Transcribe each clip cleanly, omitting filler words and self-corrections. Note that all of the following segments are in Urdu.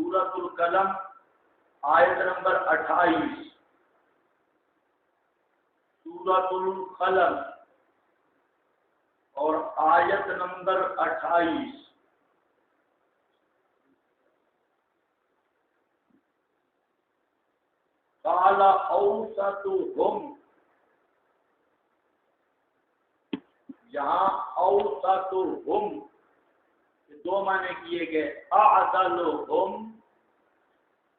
سورۃ القلم آیت نمبر 28. سورۃ القلم اور آیت نمبر 28. قال اوسطهم، یہاں اوسطهم دو معنی کیے گئے، اعدلهم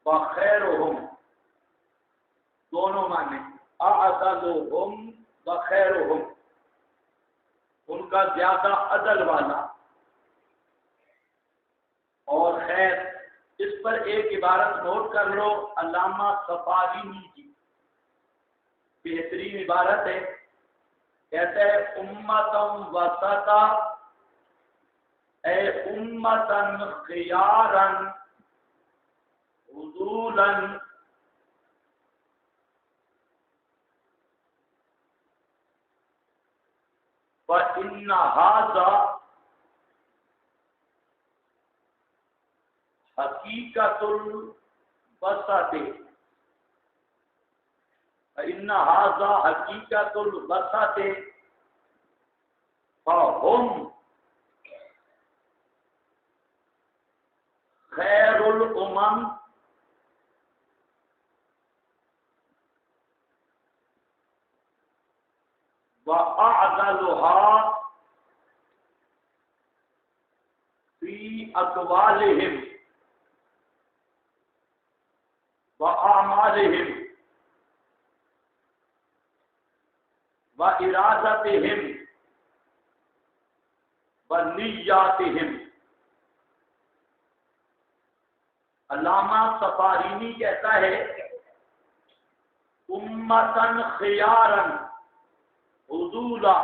وخیرهم، دونوں معنی اعدلهم وخیرهم، ان کا زیادہ عدل والا اور خیر. اس پر ایک عبارت نوٹ کر لو، علامہ صفارینی کی بہترین عبارت ہے. کہتا ہے امتم وسطا اے امتن خیارن عدولاً فإن هذا حقیقت الوسط، فإن هذا حقیقت الوسط فهم خیر الامم وأعدلها في أقوالهم وأعمالهم وإرادتهم ونياتهم. علامہ صفارینی کہتا ہے امتن خیارن عدولا،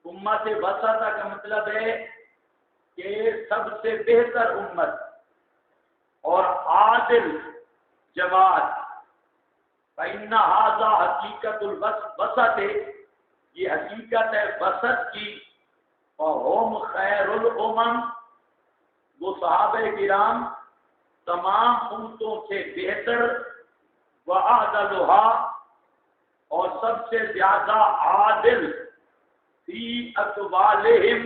امت وسطہ کا مطلب ہے کہ سب سے بہتر امت اور عادل جماعت. فإن هذا حقیقت الوسط، یہ حقیقت ہے وسط کی. وهم خیر الامم، وہ صحابہ کرام تمام امتوں سے بہتر. وأعدلها، اور سب سے زیادہ عادل. فی اقوالہم،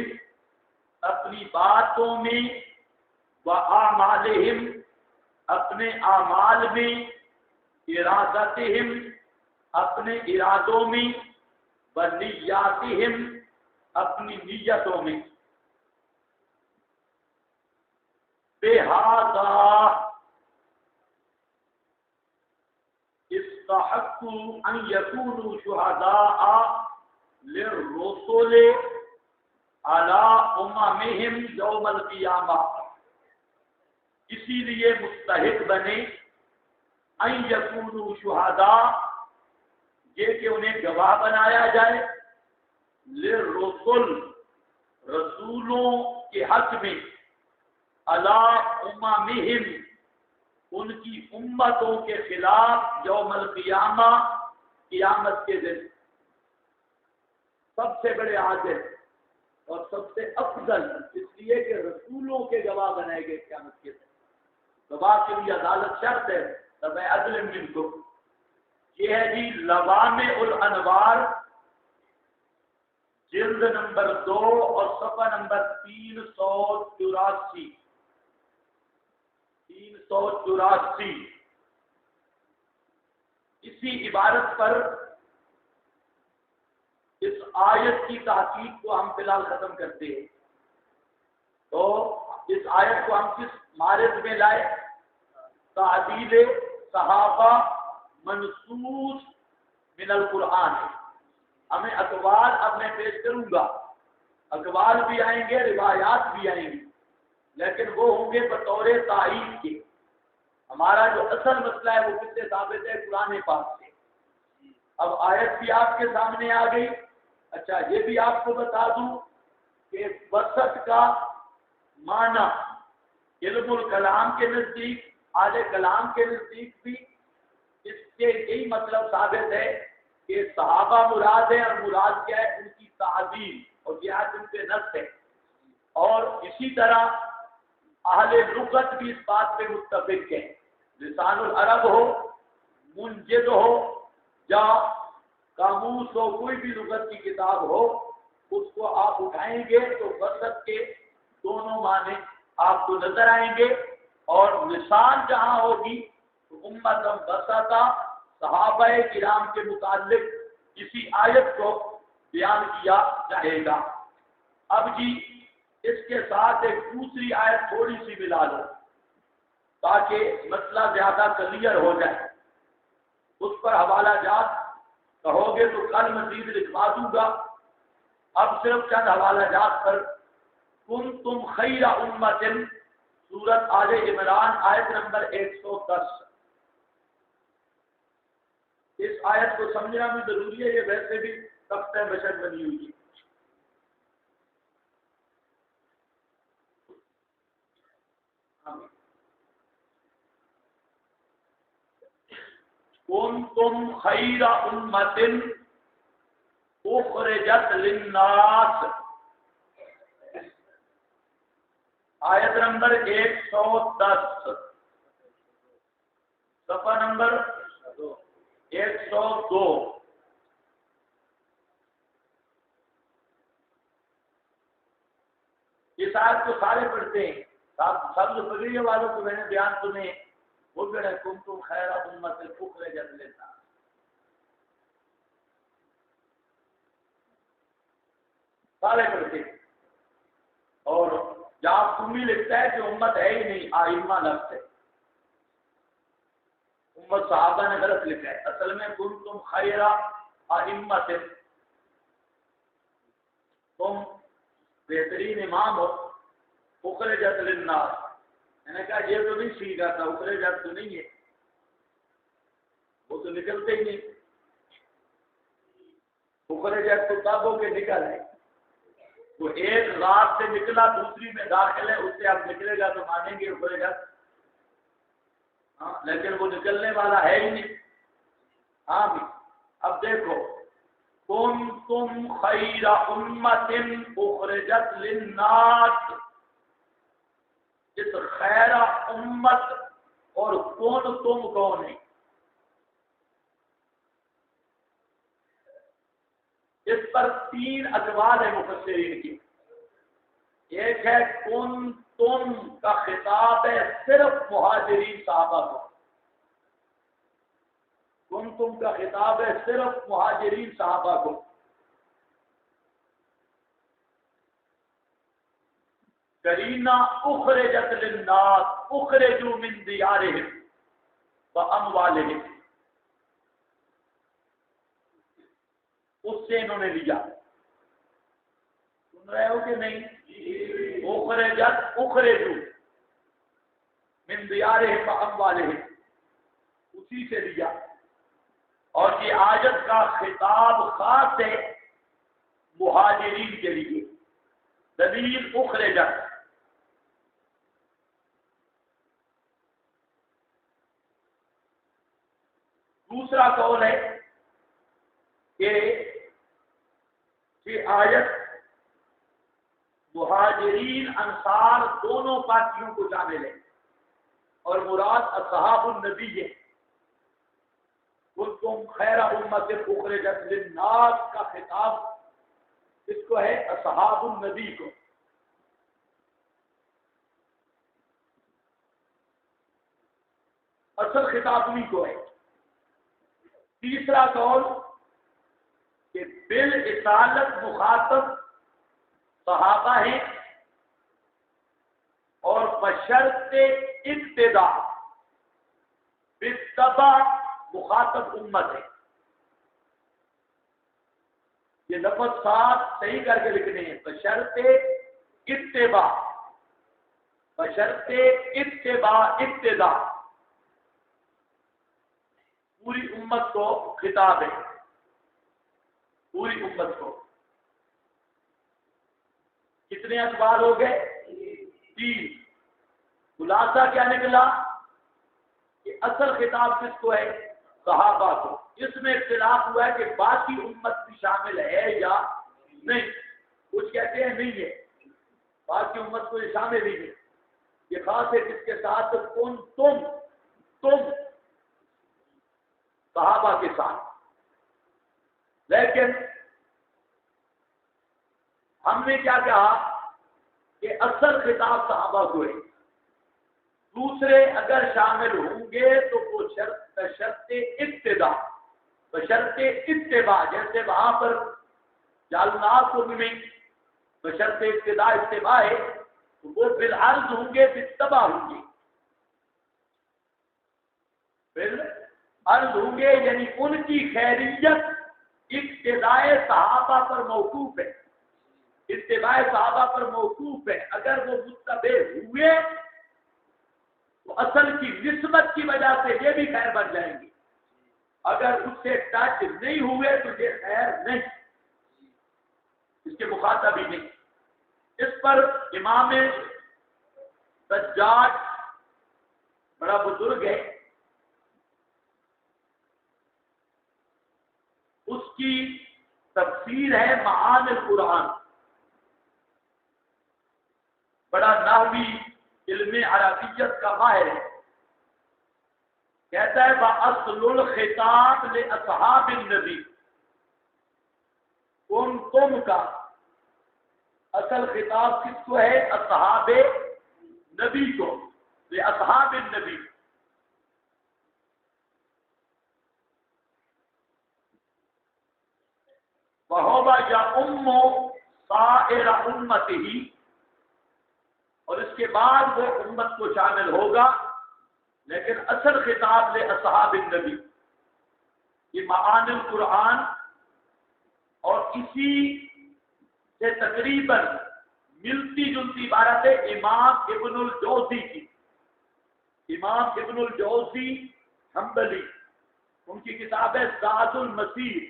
اپنی باتوں میں. وأعمالہم، اپنے اعمال میں. ارادتہم، اپنے ارادوں میں. ونیاتہم، اپنی نیتوں میں. بہذا استحقوا ان يكونوا شهداء للرسل على اممهم يوم القيامة، اسی لیے مستحق بنے ان يكونوا شهداء، یہ کہ انہیں گواہ بنایا جائے. للرسل، رسولوں کے حق میں. على اممهم، ان کی امتوں کے خلاف. یوم القیامہ، قیامت کے دن. سب سے بڑے عادل اور سب سے افضل، اس لیے کہ رسولوں کے گواہ بنائے گئے قیامت کے دن. گواہ کے لیے عدالت شرط ہے. تب عدل منکم. یہ ہے جی لوامع الانوار، جلد نمبر 2 اور صفحہ نمبر 384. اسی عبارت پر اس آیت کی تحقیق کو ہم فی الحال ختم کرتے ہیں. تو اس آیت کو ہم کس مارد میں لائے؟ تعدیل صحابہ منصوص من القرآن. ہمیں اقوال اب میں پیش کروں گا، اقوال بھی آئیں گے، روایات بھی آئیں گی، لیکن وہ ہوں گے بطور تائید کے. ہمارا جو اصل مسئلہ ہے وہ کس سے ثابت ہے؟ قرآن پاک سے. اب آیت بھی آپ کے سامنے آ گئی. اچھا، یہ بھی آپ کو بتا دوں کہ وسط کا معنی علم الکلام کے نزدیک، اہل کلام کے نزدیک بھی اس سے یہی مطلب ثابت ہے کہ صحابہ مراد ہے، اور مراد کیا ہے؟ ان کی تعظیم اور جہاد ان کے نفس ہے. اور اسی طرح اہل لغت بھی اس بات پہ متفق ہیں، لسان العرب ہو، منجد ہو یا قاموس ہو، کوئی بھی لغت کی کتاب ہو، اس کو آپ اٹھائیں گے تو بسط کے دونوں معنی آپ کو نظر آئیں گے، اور لسان جہاں ہوگی تو امتم بسطا صحابہ کرام کے متعلق اسی آیت کو بیان کیا جائے گا۔ اب جی اس کے ساتھ ایک دوسری آیت تھوڑی سی ملا لو تاکہ مسئلہ زیادہ کلیئر ہو جائے، اس پر حوالہ جات کہو گے تو کل مزید لکھوا دوں گا، اب صرف چند حوالہ جات پر۔ کنتم خیر امت، سورت آل عمران آیت نمبر 110۔ اس آیت کو سمجھنا بھی ضروری ہے، یہ ویسے بھی تختہ بشر بنی ہوئی ہے۔ کنتم خیر امت اخرجت للناس، آیت نمبر 110، صفحہ نمبر 102۔ اس آیت کو سارے پڑھتے ہیں، سب جو پگڑی والوں کو میں نے بیان سنے وہ بھی ہے، کنتم خیر امت اخرجت للناس، سارے پڑھتے ہیں۔ اور جہاں تمہیں لکھتا ہے کہ امت ہے ہی نہیں، آئمہ لفظ ہے، امت صحابہ نے غلط لکھا ہے، اصل میں کنتم خیر ائمۃ، تم بہترین امام ہو، اخرجت للناس، میں نے کہا یہ تو نہیں سیکھا تھا، اخرجت تو نہیں ہے، وہ تو نکلتے ہی نہیں، اخرجت تو تب ہو کے نکل ہے، وہ ایک رات سے نکلا دوسری میں داخل ہے، اس سے اب نکلے گا تو مانیں گے اخرجت، ہاں، لیکن وہ نکلنے والا ہے ہی نہیں۔ ہاں بھی اب دیکھو، کنتم خیر امت اخرجت للناس، اس خیر امت اور تم کون ہے، اس پر تین اقوال ہے مفسرین کی۔ ایک ہے تم کا خطاب ہے صرف مہاجرین صحابہ کو، تم کا خطاب ہے صرف مہاجرین صحابہ کو۔ کرینہ اخرجت للناس اخرجوا من دیارہم واموالہم، اس سے انہوں نے لیا، سن رہے ہو کہ نہیں؟ اخرجوا من دیارہم واموالہم، اسی سے لیا، اور یہ آیت کا خطاب خاص ہے مہاجرین کے لیے، دلیل اخرجت۔ دوسرا قول ہے کہ یہ آیت مہاجرین انصار دونوں پارٹیوں کو شامل ہے، اور مراد اصحاب النبی ہے۔ کنتم خیر امت اخرجت للناس کا خطاب اس کو ہے اصحاب النبی کو۔ اصل خطاب انہیں کو ہے۔ تیسرا قول کہ بالاصالت مخاطب صحابہ ہیں، اور بشرط ابتدا بالتبع مخاطب امت ہے۔ یہ لفظ صاف صحیح کر کے لکھنے ہیں، بشرط اتباع، بشرط اتباع ابتدا، پوری امت کو خطاب ہے، پوری امت کو۔ کتنے اخبار ہو گئے؟ 3۔ خلاصہ کیا نکلا کہ اصل خطاب کس کو ہے؟ صحابہ کو۔ اس میں اختلاف ہوا ہے کہ باقی امت بھی شامل ہے یا نہیں، کچھ کہتے ہیں نہیں ہے، باقی امت کو یہ شامل ہی نہیں۔ یہ خاص ہے کس کے ساتھ؟ تم صحابہ کے ساتھ. لیکن ہم نے کیا کہا کہ اصل خطاب صحابہ کو ہے. دوسرے اگر شامل ہوں گے تو وہ شرط اتباع جیسے وہاں پر جعلناکم میں بشرط اتباع ہے تو وہ بالعرض ہوں گے، بالتبع ہوں گے، بالعرض ہوں گے، یعنی ان کی خیریت اقتداء صحابہ پر موقوف ہے، اتباع صحابہ پر موقوف ہے. اگر وہ متبع ہوئے تو اصل کی نسبت کی وجہ سے یہ بھی خیر بن جائیں گے. اگر اس سے ٹچ نہیں ہوئے تو یہ خیر نہیں، اس کے مخاطب ہی نہیں. اس پر امام سجاد بڑا بزرگ ہے، اس کی تفسیر ہے معانی القرآن. بڑا نحوی علم عربیت کا ماہر ہے. کہتا ہے وَأَصْلُ الْخِطَابِ لِأَصْحَابِ النَّبِي، تم کا اصل خطاب کس کو ہے؟ اصحاب نبی کو، لِأَصْحَابِ النَّبِي. وَهُوَ يَؤُمُّ سَائِرَ أُمَّتِهِ، اور اس کے بعد وہ امت کو شامل ہوگا. لیکن اصل خطاب اصحاب النبی. یہ معانی القرآن اور اسی سے تقریباً ملتی جلتی عبارت ہے امام ابن الجوزی کی. امام ابن الجوزی حنبلی، ان کی کتاب ہے زاد المسیر،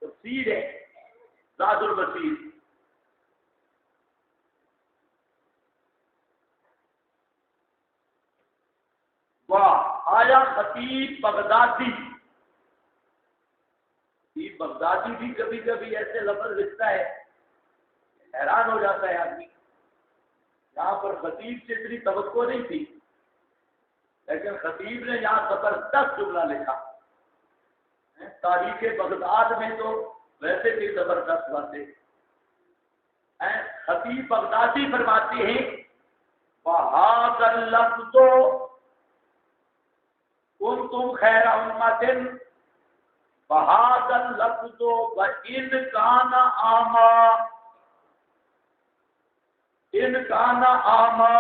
تفسیر ہے زاد المسیر. آیا خطیب بغدادی بھی کبھی کبھی ایسے لفظ لکھتا ہے حیران ہو جاتا ہے آدمی. یہاں پر خطیب سے اتنی توقع نہیں تھی، لیکن خطیب نے یہاں زبردست جملہ لکھا. تاریخ بغداد میں تو ویسے بھی زبردست باتیں. خطیب بغدادی فرماتے ہیں وَهَذَا اللَّفْظُ كُنْتُمْ خَيْرَ أُمَّةٍ وَهَذَا اللَّفْظُ وَإِنْ كَانَ عَامًا، إِنْ كَانَ عَامًا،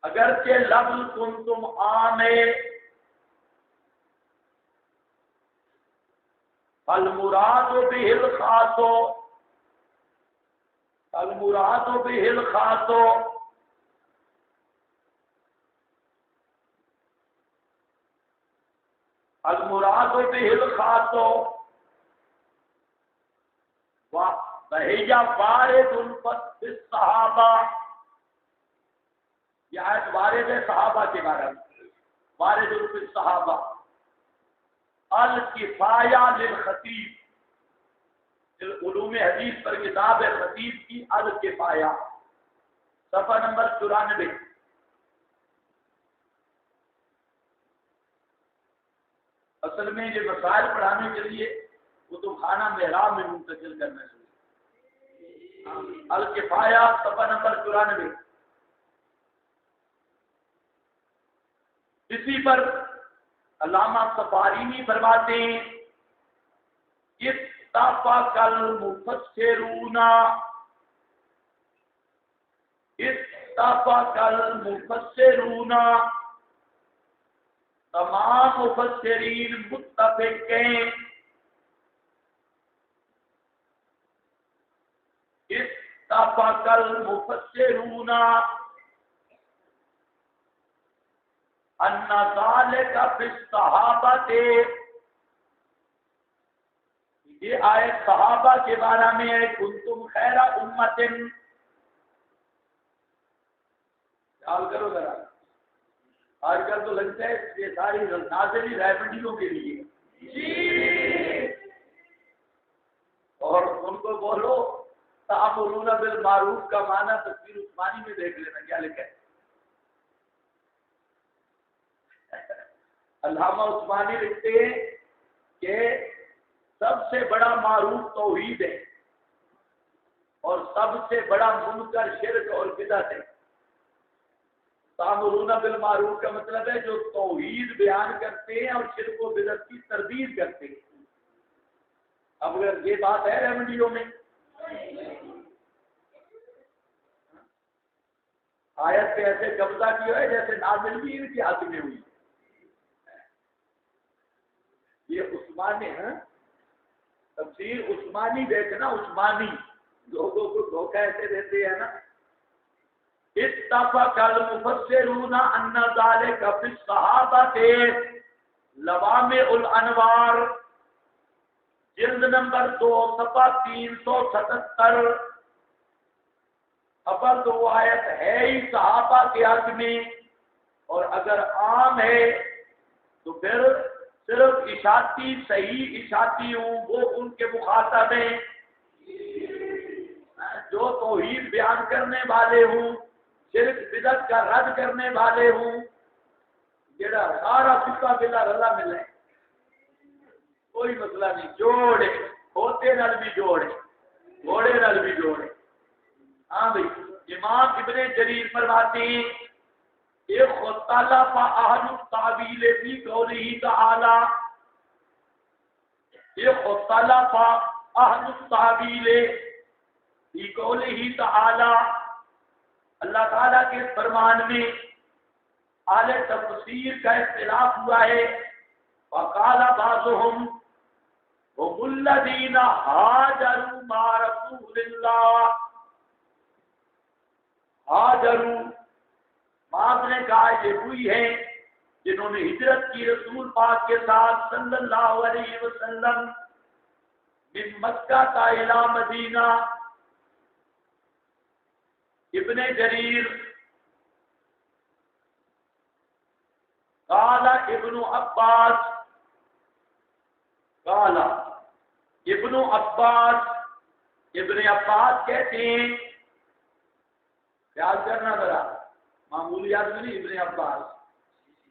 اگرچہ لفظ کنتم عام ہے، فالمراد به الخاص، المراد به الخاص، المراد به الخاص وهي وارد بالصحابہ. یہ آیت وارد ہے صحابہ کے بارے میں، وارد بالصحابہ. الکفایہ للخطیب، علوم حدیث پر کتاب ہے خطیب کی الکفایہ، صفحہ نمبر 94. اصل میں یہ مسائل پڑھانے کے لیے وہ تو خانہ محراب میں منتقل کرنا چاہیے. الکفایہ صفحہ نمبر 94. اسی پر علامہ صفارینی فرماتے ہیں اتفق المفسرون، اتفق المفسرون، تمام مفسرین متفق ہیں، اتفق المفسرون ان ذلك فی الصحابۃ، یہ آیت صحابہ کے بارے میں ہے. کنتم خیر امۃ، خیال کرو ذرا، آج کل تو لگتا ہے یہ ساری نازلی رائبنڈیوں کے لیے جی، اور ان کو بولو تأمرون بالمعروف کا معنی تفسیر عثمانی میں دیکھ لینا کیا لکھا ہے. علامہ عثمانی لکھتے ہیں کہ سب سے بڑا معروف توحید ہے اور سب سے بڑا منکر شرک اور بدعت ہے. تأمرون بالمعروف کا مطلب ہے جو توحید بیان کرتے ہیں اور شرک و بدعت کی تردید کرتے ہیں. اب اگر یہ بات ہے ریمیڈیوں میں آیت پہ ایسے قبضہ کیا ہے جیسے نازل بھی ان کی حق میں ہوئی. یہ عثمانی ہے تفسیر عثمانی دیکھنا. عثمانی لوگوں کو دھوکہ ایسے دیتے ہیں نا. اتفق المفسرون ان ذلك في الصحابہ لوامع الانوار جلد نمبر 2 صفحہ 377. اب تو وہ آیت ہے ہی صحابہ کے حق میں اور اگر عام ہے تو پھر صرف اشاعتی صحیح اشاعتی ہوں وہ ان کے مخاطب ہیں. جو توحید بیان کرنے والے ہوں شرک بدعت کا رد کرنے والے ہوں جڑا سارا فقہ بلا رلا ملے کوئی مسئلہ نہیں. جوڑے ہوتے نال بھی جوڑے گھوڑے نال بھی جوڑے. ہاں بھائی امام ابن جریر فرماتے ہیں اختلف اہل التاویل فی قولہ تعالی. اختلف اہل التاویل فی قولہ تعالی. اللہ تعالیٰ کے فرمان میں اہل تفسیر کا اختلاف ہوا ہے. وقال بعضهم هم الذين هاجروا مع رسول الله. ہاجروا بعض نے کہا یہ ہوئی ہیں جنہوں نے ہجرت کی رسول پاک کے ساتھ صلی اللہ علیہ وسلم من مکہ تا الی مدینہ. ابن جریر قال ابن عباس قال ابن عباس ابن عباس کہتے ہیں خیال کرنا ذرا معمولی آدمی نہیں. ابن عباس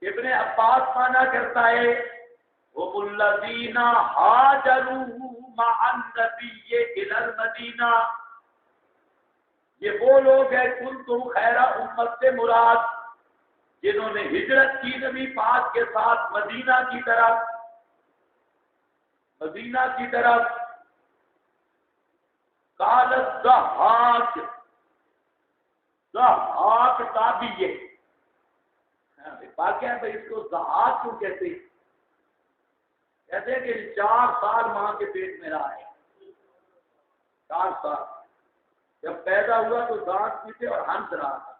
ابن عباس مانا کرتا ہے هم الذین هاجروا مع النبی الی المدینہ. یہ وہ لوگ ہیں کنتم خیر امت سے مراد جنہوں نے ہجرت کی نبی پاک کے ساتھ مدینہ کی طرف. مدینہ کی طرف. قال الضحاک ضحاک تابعی ہے. باقی ہے بھائی اس کو ضحاک کیوں کہتے ہیں؟ کہتے ہیں کہ 4 سال ماں کے پیٹ میں رہا ہے. 4 سال جب پیدا ہوا تو دانت پیتے اور ہنس رہا تھا.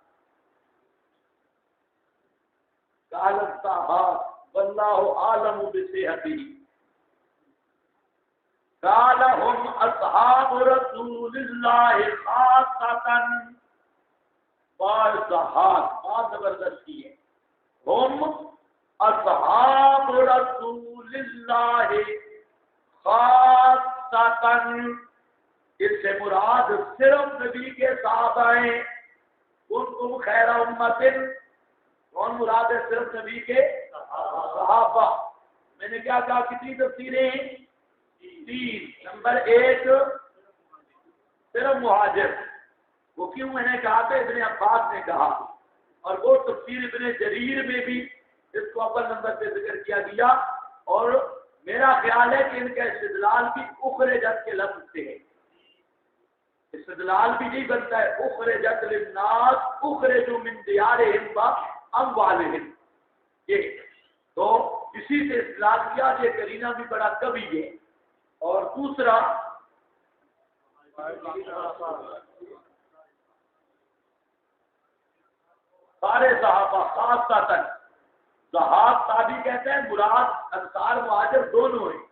قال الضحاک واللہ عالم بصحتہ. قال هم اصحاب رسول اللہ خاصۃ. ضحاک بات زبردستی ہے. ہم اصحاب رسول اللہ خاصۃ. اس سے مراد صرف نبی کے صحابہ ہیں. کنتم خیر امت. کون مراد ہے صرف نبی کے صحابہ؟ میں نے کیا کہا کتنی تفسیریں ہیں؟ 3. نمبر 1 صرف مہاجر. وہ کیوں میں نے کہا تھا ابن عباس نے کہا اور وہ تفسیر ابن جریر میں بھی اس کو اول نمبر پہ ذکر کیا گیا. اور میرا خیال ہے کہ ان کا استدلال بھی اخرجت کے لفظ سے ہے. استدلال بھی نہیں بنتا ہے اخرجت للناس اخرجوا من دیارہم واموالہم. یہ تو اسی سے استدلال کیا. یہ کرینہ بھی بڑا قوی ہے. اور دوسرا سارے صحابہ خاصہ ضحاک تابعی کہتے ہیں مراد انصار مہاجر دونوں ہیں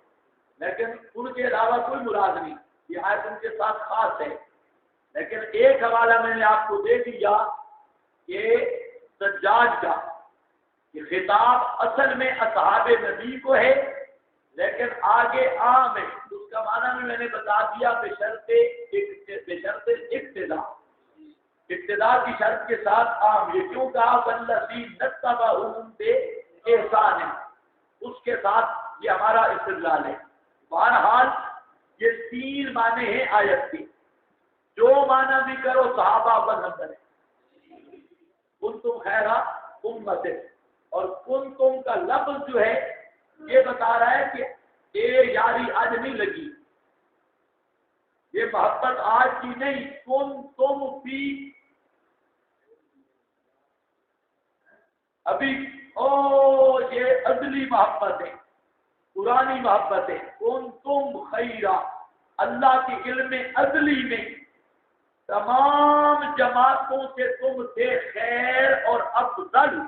لیکن ان کے علاوہ کوئی مراد نہیں. یہ آیت ان کے ساتھ خاص ہے. لیکن ایک حوالہ میں نے آپ کو دے دیا کہ سجاد کا یہ خطاب اصل میں اصحاب نبی کو ہے لیکن آگے عام ہے، اس کا معنی بھی میں نے بتا دیا، بشرط ابتدا کی شرط کے ساتھ عام۔ یہ کیوں کہا والذین اتبعوہم بإحسان، اس کے ساتھ یہ ہمارا استدلال ہے۔ بہرحال یہ تین معنی ہیں آیت کی، جو معنی بھی کرو صحابہ پر نمبر ہے۔ کنتم خیر امت، اور کنتم کا لفظ جو ہے یہ بتا رہا ہے کہ یہ یاری آج نہیں لگی، یہ محبت آج کی نہیں، تم بھی ابھی یہ ازلی محبت ہے، پرانی محبت ہے۔ کنتم خیرہ، اللہ کے علم ازلی میں تمام جماعتوں سے تم تھے خیر اور افضل،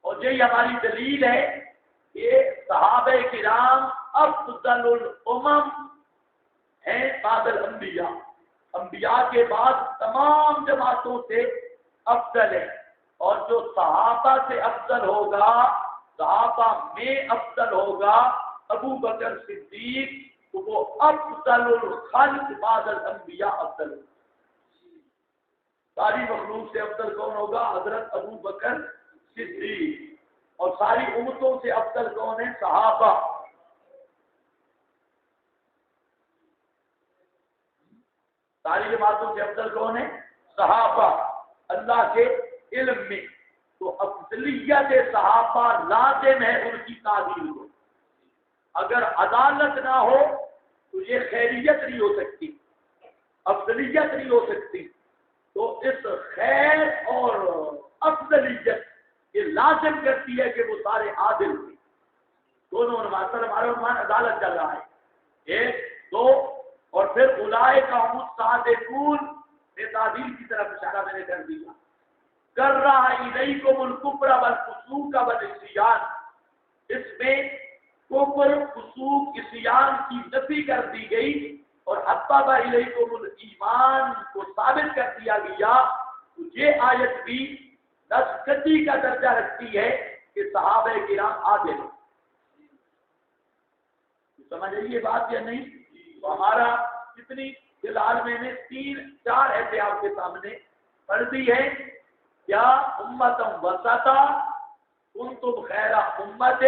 اور یہی ہماری دلیل ہے کہ صحابہ کرام افضل الامم ہیں بعد الانبیاء، انبیاء کے بعد تمام جماعتوں سے افضل ہے، اور جو صحابہ سے افضل ہوگا، صحابہ میں افضل ہوگا ابو بکر صدیق، تو وہ افضل الخلق بعد الانبیاء افضل ہوگا۔ ساری مخلوق سے افضل کون ہوگا؟ حضرت ابو بکر صدیق۔ اور ساری امتوں سے افضل کون ہیں؟ صحابہ۔ ساری جماعتوں سے افضل کون ہیں؟ صحابہ، اللہ کے علم میں۔ تو افضلیت صحابہ لازم ہے ان کی تعدیل کو، اگر عدالت نہ ہو تو یہ خیریت نہیں ہو سکتی، افضلیت نہیں ہو سکتی۔ تو اس خیر اور افضلیت یہ لازم کرتی ہے کہ وہ سارے عادل تھے، دونوں ہمارا عنوان عدالت چل رہا ہے، ایک دو، اور پھر اولئک هم الصادقون میں تعدیل کی طرف اشارہ میں نے کر دیا۔ کر رہا الیکم الکفر والفسوق والعصیان، اس میں کفر، فسوق، عصیان کی نفی کر دی گئی، اور حبب الیکم الایمان کو ثابت کر دیا گیا۔ تو یہ آیت بھی دستخطی کا درجہ رکھتی ہے کہ صحابہ کرام عادل ہیں۔ سمجھ رہی بات یا نہیں؟ تو ہمارا کتنی فی الحال میں نے 3-4 ایسے آپ کے سامنے پڑھ دی ہے۔ کیا؟ امتم وسطا، کنتم خیر امت،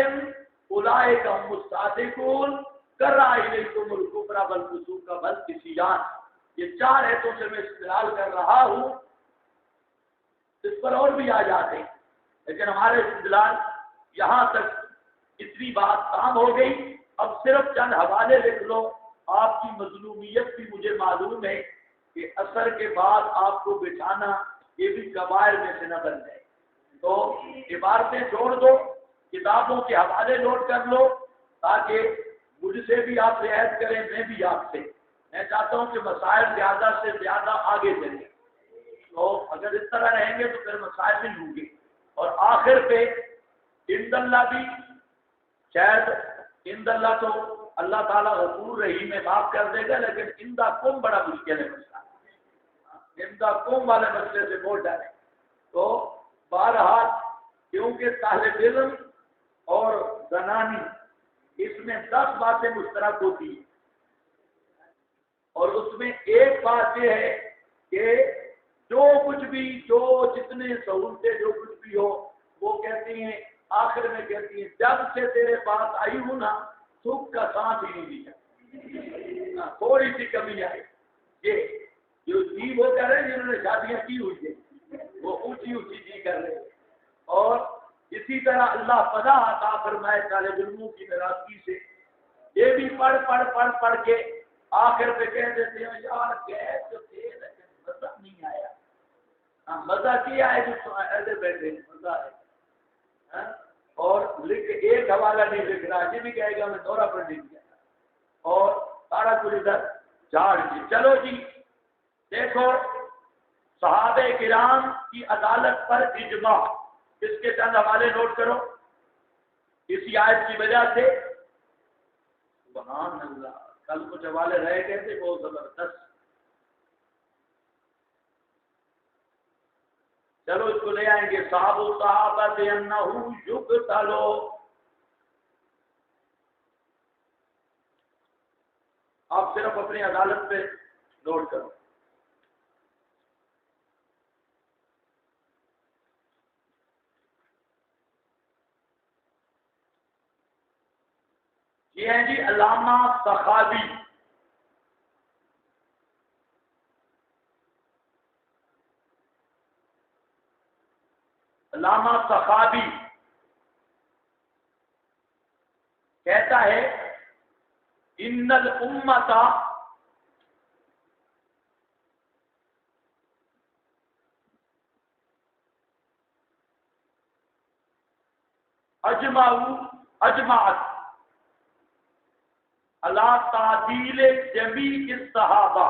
اولئک هم الصادقون، کرہ الیکم الکفر والفسوق والعصیان۔ یہ 4 ایتوں سے میں استدلال کر رہا ہوں، اس پر اور بھی آ جاتے ہیں، لیکن ہمارے استدلال یہاں تک اتنی بات کام ہو گئی۔ اب صرف چند حوالے لکھ لو، آپ کی مظلومیت بھی مجھے معلوم ہے کہ اثر کے بعد آپ کو بچانا یہ بھی کبائر میں سے نہ بن جائے، تو عبارتیں چھوڑ دو، کتابوں کے حوالے نوٹ کر لو، تاکہ مجھ سے بھی آپ رعایت کریں، میں بھی آپ سے۔ میں چاہتا ہوں کہ مسائل زیادہ سے زیادہ آگے چلیں، تو اگر اس طرح رہیں گے تو پھر مسائل نہیں ہوں گے۔ اور آخر پہ عند اللہ بھی، شاید عند اللہ تو اللہ تعالیٰ غفور رحیم ہے، معاف کر دے گا، لیکن عند کم بڑا مشکل ہے مسئلہ، عند کم والے مسئلے سے بول ڈالیں۔ تو بہرحال کیونکہ طالب علم اور زنانی اس میں 10 باتیں مشترک ہوتی ہیں، اور اس میں ایک بات یہ ہے کہ جو کچھ بھی، جو جتنے سہولتیں جو کچھ بھی ہو، وہ کہتی ہیں آخر میں کہتی ہیں جب سے تیرے پاس آئی ہوں نا سکھ کا سانس ہی نہیں لیا، تھوڑی سی کمی آئی۔ یہ جو جی وہ کہہ رہے ہیں جنہوں نے شادیاں کی ہوئی ہے وہ اونچی اونچی جی کر رہے ہیں، اور اسی طرح اللہ پناہ عطا فرمائے طالب علموں کی ناراضگی سے، یہ بھی پڑھ کے آخر پہ کہہ دیتے ہیں یار گیس تو تھے لیکن مزہ نہیں آیا۔ مزہ کیا ہے جو ایسے بیٹھے مزہ ہے، اور لکھ ایک حوالہ نہیں لکھ رہا، یہ بھی کہے گا میں دورہ پر نہیں کیا، اور سارا کچھ ادھر جھاڑ دی۔ چلو جی دیکھو، صحابہ کرام کی عدالت پر اجماع، اس کے چند حوالے نوٹ کرو اسی آیت کی وجہ سے۔ سبحان اللہ، کل کچھ حوالے رہ گئے تھے بہت زبردست، چلو اس کو لے آئیں گے۔ صحابہ انہ یقتلوا، آپ صرف اپنی عدالت پہ نوٹ کرو. یہ ہیں جی علامہ سخاوی. علامہ سخاوی کہتا ہے ان الامۃ اجمعت علی تعدیل جمیع الصحابہ.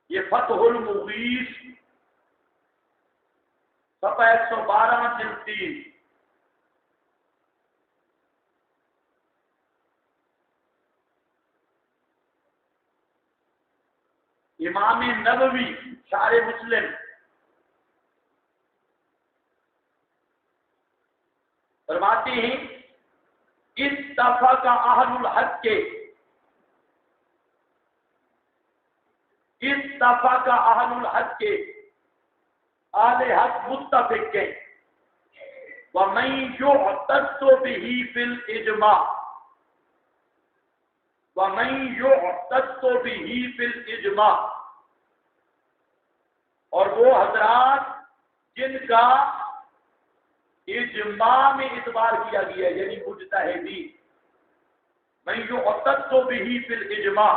یہ فتح المغیث صفحہ 112 جلد 3. امام نووی شارح مسلم فرماتے ہیں اتفق اہل الحق اتفق اہل الحق اہل حق متفق ہیں ومن يعتد به في الاجماع ومن يعتد به في الاجماع. اور وہ حضرات جن کا اجماع میں اعتبار کیا گیا ہے یعنی مجتہدین. من يعتد به في الاجماع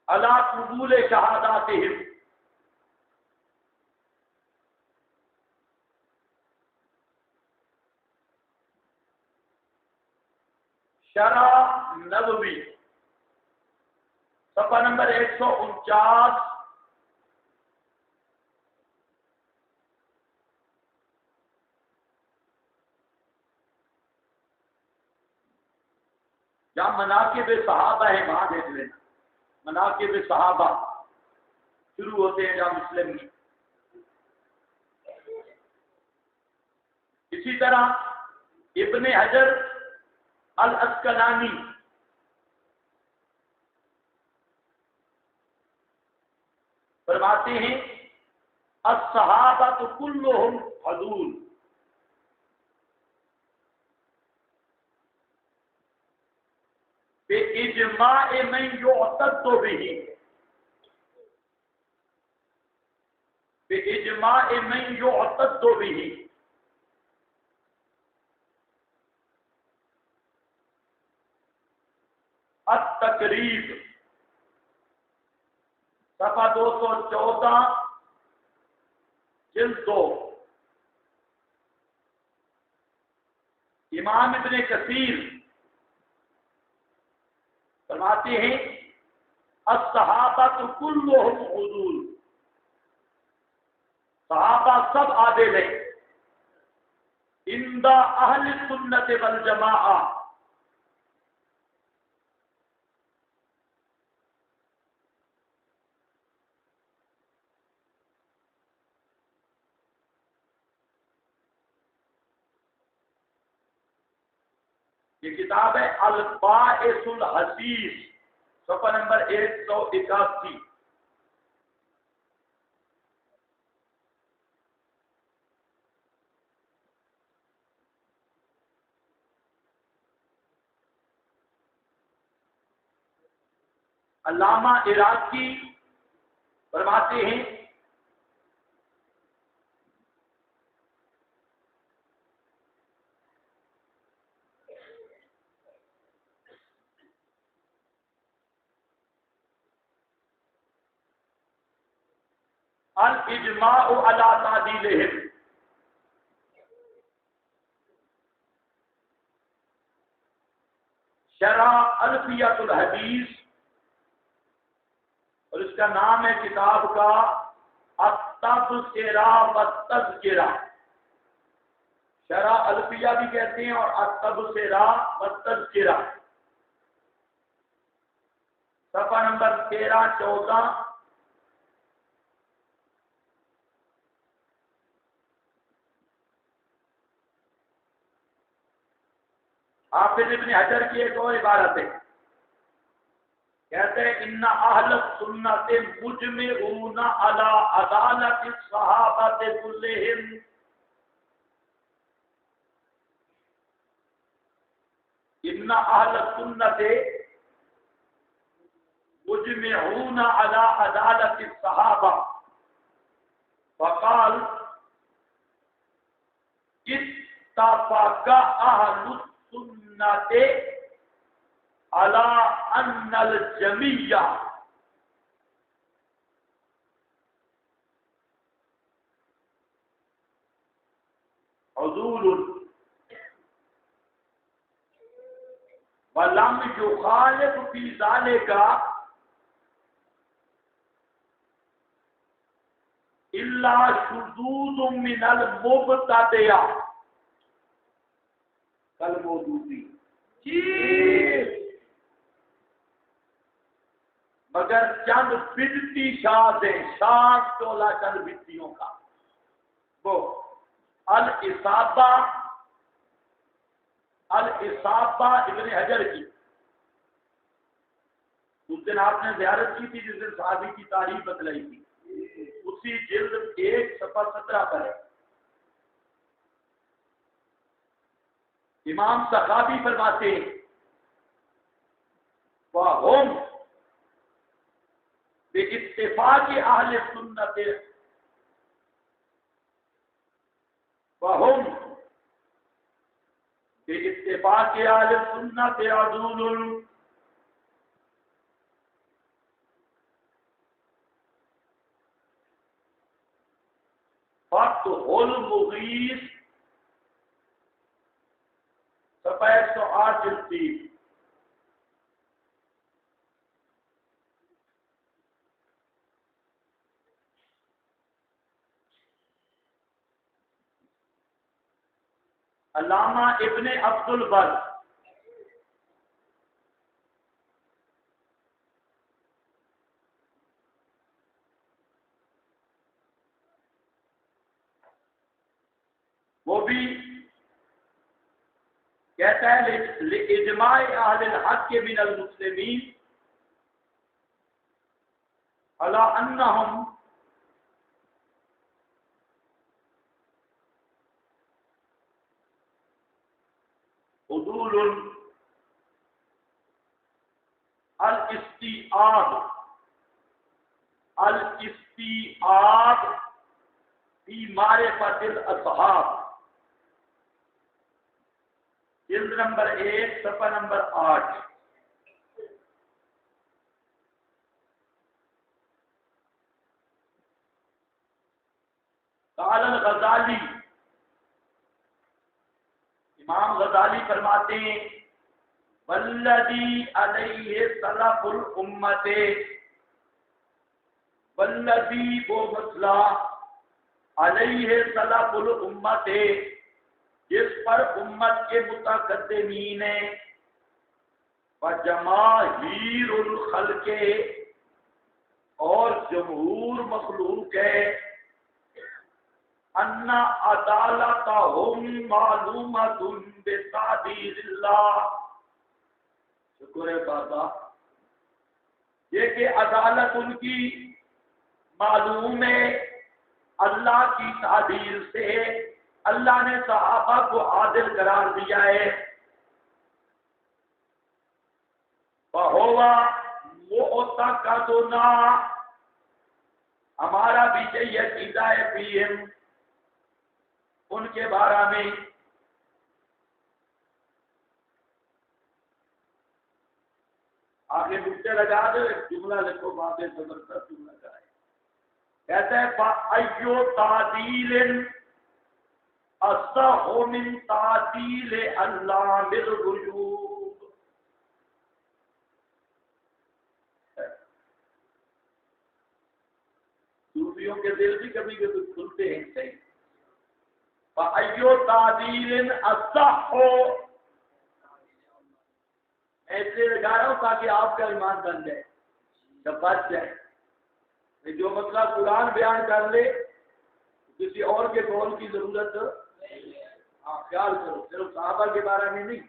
علی قبول شہاداتہم. شرح نووی صفحہ نمبر 149. جہاں مناقب صحابہ ہے وہاں دیکھ لینا. مناقب صحابہ شروع ہوتے ہیں جہاں مسلم میں. اسی طرح ابن حجر الاسقلانی فرماتے ہیں الصحابہ کلہم عدول. بإجماع من يعتد به بإجماع من يعتد به. التقریب صفحہ 214 جلد 2. امام ابن کثیر فرماتے ہیں الصحابہ کلہم عدول. صحابہ سب عادل ہیں عند اہل سنت والجماعہ. یہ کتاب ہے الباعث الحدیث صفحہ نمبر 181. علامہ عراقی فرماتے ہیں الاجماع علی تعدیلہم. شرح الفیۃ الحدیث اور اس کا نام ہے کتاب کا التبصرہ والتذکرہ. شرح الفیہ بھی کہتے ہیں اور التبصرہ والتذکرہ. صفحہ نمبر 13-14 حافظ ابن حجر کی ایک اور عبارت ہے، کہتے ہیں ان اہل السنت مجمعون علی عدالت الصحابہ کلہم، ان اہل السنت مجمعون علی عدالت الصحابہ، فقال اتفق اہل السنت علی ان الجمیع عدول ولم یخالف فی ذلک الا شذوذ من المبتدع کالمودودی، مگر چند بدتی شاذ ہیں، شاذ ٹولہ چند بدتیوں کا، وہ الاصابہ ابن حجر کی، اس دن آپ نے زیارت کی تھی جس دن صحابی کی تاریخ بتلائی تھی، اسی جلد 1 صفحہ 17 پر ہے، امام سخاوی فرماتے ہیں وَهُمْ بِاتِّفَاقِ أَهْلِ السُّنَّةِ وَهُمْ بِاتِّفَاقِ أَهْلِ السُّنَّةِ عَدُولٌ فَتْحُ الْمُغِيث صفحہ 108 جلد 3۔ علامہ ابن عبد البر وہ بھی کہتا ہے لِإِجْمَاعِ أَهْلِ الْحَقِّ مِنَ الْمُسْلِمِينَ عَلَىٰ أَنَّهُمْ عدول الاستیعاب فی معرفت الاصحاب، جلد نمبر 1 صفحہ نمبر 8۔ قال الغزالی، امام غزالی فرماتے ہیں والذی علیہ سلف الامت، والذی وہ مسئلہ علیہ سلف الامت جس پر امت کے متقدمین وجماہیر الخلق اور جمہور مخلوق ہے، ان عدالتہم معلومۃ بتعدیل اللہ، شکر ہے بابا، یہ کہ عدالت ان کی معلوم ہے اللہ کی تعدیل سے، اللہ نے صحابہ کو عادل قرار دیا ہے، فَهُوَ مُعْتَقَدُنَا، ہمارا بھی یہی عقیدہ ہے فیہم، ان کے بارے میں، آگے نقطے لگا دو، ایک جملہ لکھو، باتیں زبردست جملہ کرائے، کہتے ہیں فَأَيُّ تَعْدِيلٍ أَصَحُّ مِنْ تَعْدِيلِ عَلَّامِ الْغُیُوبِ، صوفیوں کے دل بھی کبھی کبھی کھلتے ہیں صحیح، فَأَيُّ تَعْدِيلٍ أَصَحُّ، ایسے لگا رہا ہوں تاکہ آپ کا ایمان بن جائے، جب بچ جائے جو مسئلہ قرآن بیان کر لے کسی اور کے قول کی ضرورت نہیں ہے. ہاں خیال کرو صرف صحابہ کے بارے میں نہیں.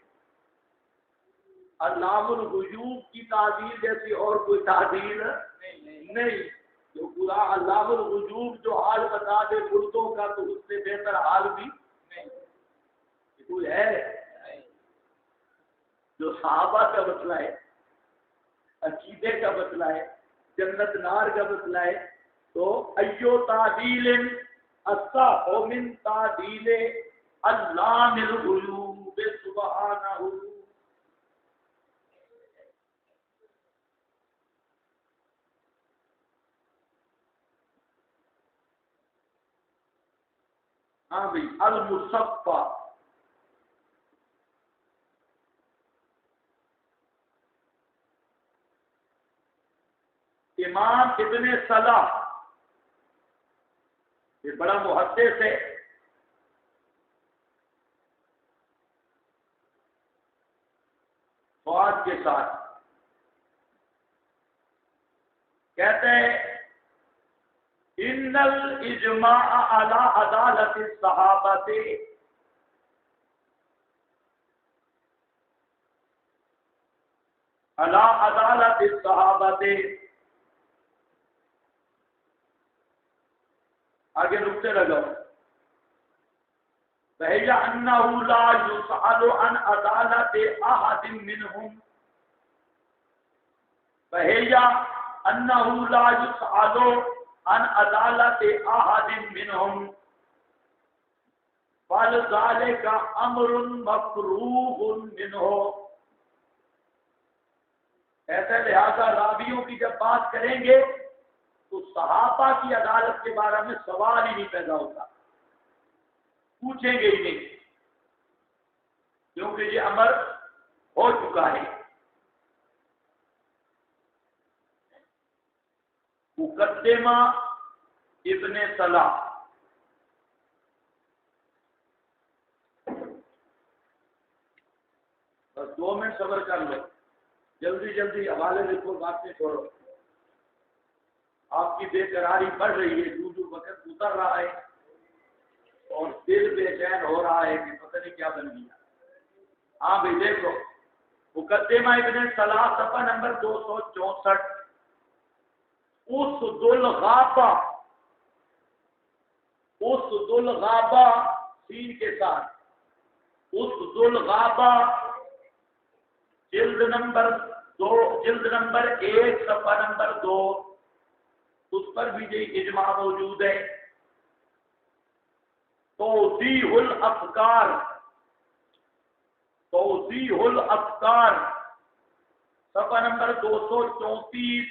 علام الغیوب کی تعبیر جیسی اور کوئی تعبیر نہیں. جو قرآن علام الغیوب جو حال بتا دے مردوں کا تو اس سے بہتر حال بھی نہیں. کوئی ہے جو صحابہ کا بتلائے, عقیدے کا بتلائے, جنت نار کا بتلائے, تو ایو تعدیل اصح من تعدیل علام الغیوب سبحانہ. ہاں بھائی المصفى امام ابن صلاح یہ بڑا محدث ہے. فواد کے ساتھ کہتے ہیں ان الاجماع علی عدالت الصحابۃ علی عدالت الصحابۃ. آگے رکتے لگو. فہی انہ لا یسأل عن عدالت احد منہم. فہی انہ لا یسأل عن عدالت احد منہم فلذلک امر مفروغ منہ. ایسے لہذا راویوں کی جب بات کریں گے تو صحابہ کی عدالت کے بارے میں سوال ہی نہیں پیدا ہوتا, پوچھیں گے ہی نہیں, کیونکہ یہ امر ہو چکا ہے. مقدمہ ابن صلاح. بس 2 منٹ صبر کر لو, جلدی جلدی حوالے لکھو, بات نہیں چھوڑو. آپ کی بے قراری بڑھ رہی ہے, جو وقت گزر رہا ہے اور دل بے چین ہو رہا ہے کہ پتہ نہیں کیا بن گیا. ہاں بھائی دیکھو مقدمہ ابن صلاح صفحہ نمبر 264. اسد الغابہ, اسد الغابہ سین کے ساتھ, اسد الغابہ جلد نمبر 1 صفحہ نمبر 2. اس پر بھی یہ اجماع موجود ہے. توضیح الافکار, توضیح الافکار صفحہ نمبر 234.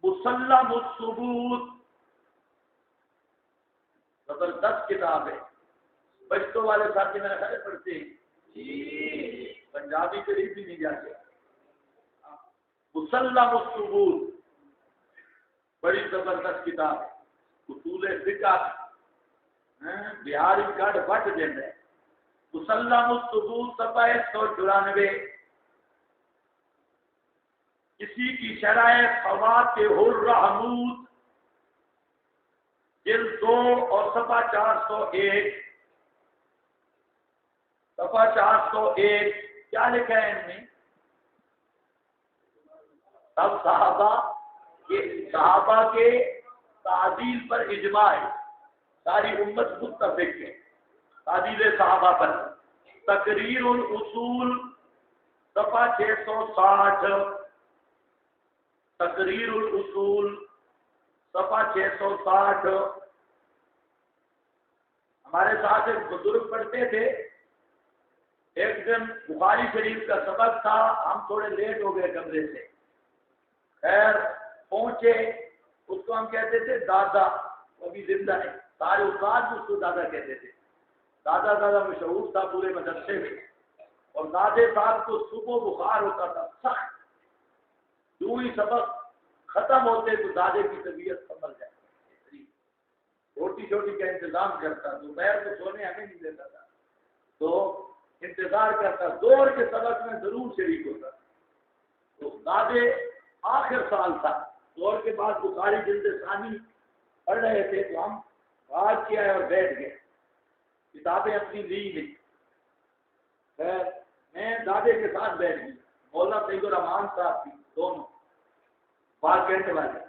مسلم الثبوت زبردست کتاب ہے. بچوں والے ساتھی میرا خیال پڑھتے ہیں, پنجابی قریب بھی نہیں جاتے. مسلم الثبوت بڑی زبردست کتاب ہے. اصول فقہ بہاری گڑھ بٹ دینا ہے. مسلم الثبوت صفحہ 194. اسی کی شرح فواتح الرحمود جلد 2 اور صفحہ 401. صفحہ 401 کیا لکھا ہے ان میں؟ سب صحابہ کے تعدیل پر اجماع ہے, ساری امت متفق ہے تعدیل صحابہ پر. تقریر الاصول صفحہ 660. تقریر الاصول صفحہ 660. ہمارے ساتھ ایک بزرگ پڑھتے تھے. ایک دن بخاری شریف کا سبق تھا, ہم تھوڑے لیٹ ہو گئے کمرے سے. خیر پہنچے, اس کو ہم کہتے تھے دادا, وہ بھی زندہ ہے, سارے استاد اس کو دادا کہتے تھے. دادا دادا مشہور تھا پورے مدرسے میں. اور دادے صاحب کو صبح بخار ہوتا تھا سخت. جو ہی سبق ختم ہوتے تو دادے کی طبیعت سنبھل جاتی. روٹی چھوٹی کا انتظام کرتا, دوپہر کو سونے ہمیں نہیں دیتا تھا, تو انتظار کرتا, زور کے سبق میں ضرور شریک ہوتا. تو دادے آخر سال تھا، دور کے بعد بخاری جلد ثانی پڑھ رہے تھے تو ہم بات کیا ہے اور بیٹھ گئے، کتابیں اپنی لی نہیں، خیر میں دادے کے ساتھ بیٹھ گئی، مولانا سعید الرحمان صاحب بھی دونوں کینٹ والے،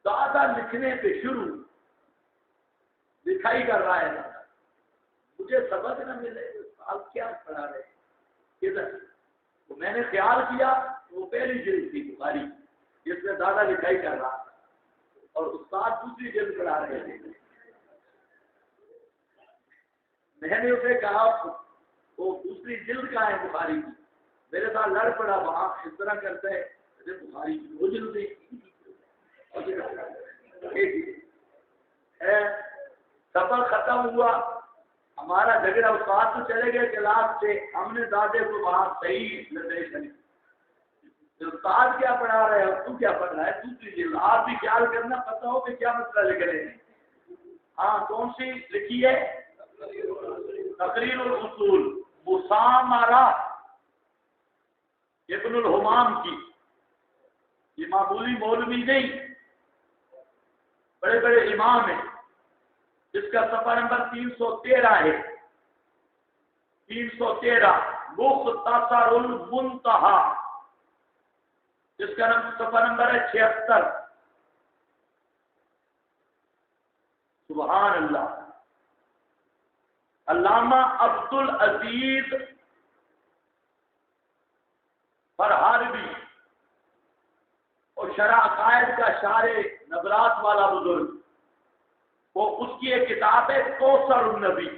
دادا لکھنے پہ شروع، لکھائی کر رہا ہے دادا، مجھے سبق نہ ملے آپ کیا پڑھا رہے کدھر؟ تو میں نے خیال کیا وہ پہلی جلد تھی بخاری جس میں دادا لکھائی کر رہا تھا اور استاد دوسری جلد پڑھا رہے تھے۔ میں نے اسے کہا وہ دوسری جلد کہاں ہے بخاری کی؟ میرے ساتھ لڑ پڑا، وہاں اس طرح کرتے ہیں بخاری کی وہ جلد سفر ختم ہوا، ہمارا جھگڑا، استاد تو چلے گئے کلاس سے، ہم نے دادے کو وہاں صحیح نتیجہ استاد کیا پڑھا رہے ہیں تو کیا پڑھ رہا ہے دوسری جلد، آپ بھی خیال کرنا پتہ ہو کہ کیا مسئلہ لکھ رہے ہیں۔ ہاں کون سی لکھی ہے؟ تقریر الاصول، مسامرہ ابن الحمام کی، یہ معمولی مولوی نہیں، بڑے بڑے امام ہیں، جس کا صفحہ نمبر 313 ہے، 313 مختصر المنتہی، جس کا صفحہ نمبر ہے 76۔ سبحان اللہ، علامہ عبد العزیز فرہاروی اور شرح عقائد کا شارح نبرات والا بزرگ، وہ اس کی ایک کتاب ہے کوثر النبی،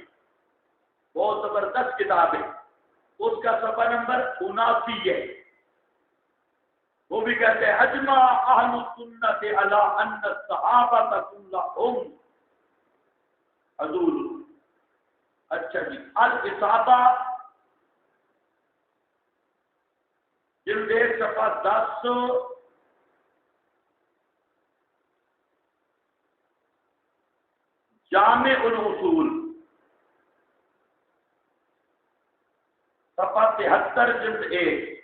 بہت زبردست کتاب ہے، اس کا صفحہ نمبر 79 ہے، وہ بھی کہتے ہیں اجمع اہل السنت علی ان الصحابہ کلہم عدول۔ اچھا جی، الاصابہ جلد 1 صفحہ 10، جامع الاصول صفحہ 73 جلد 1،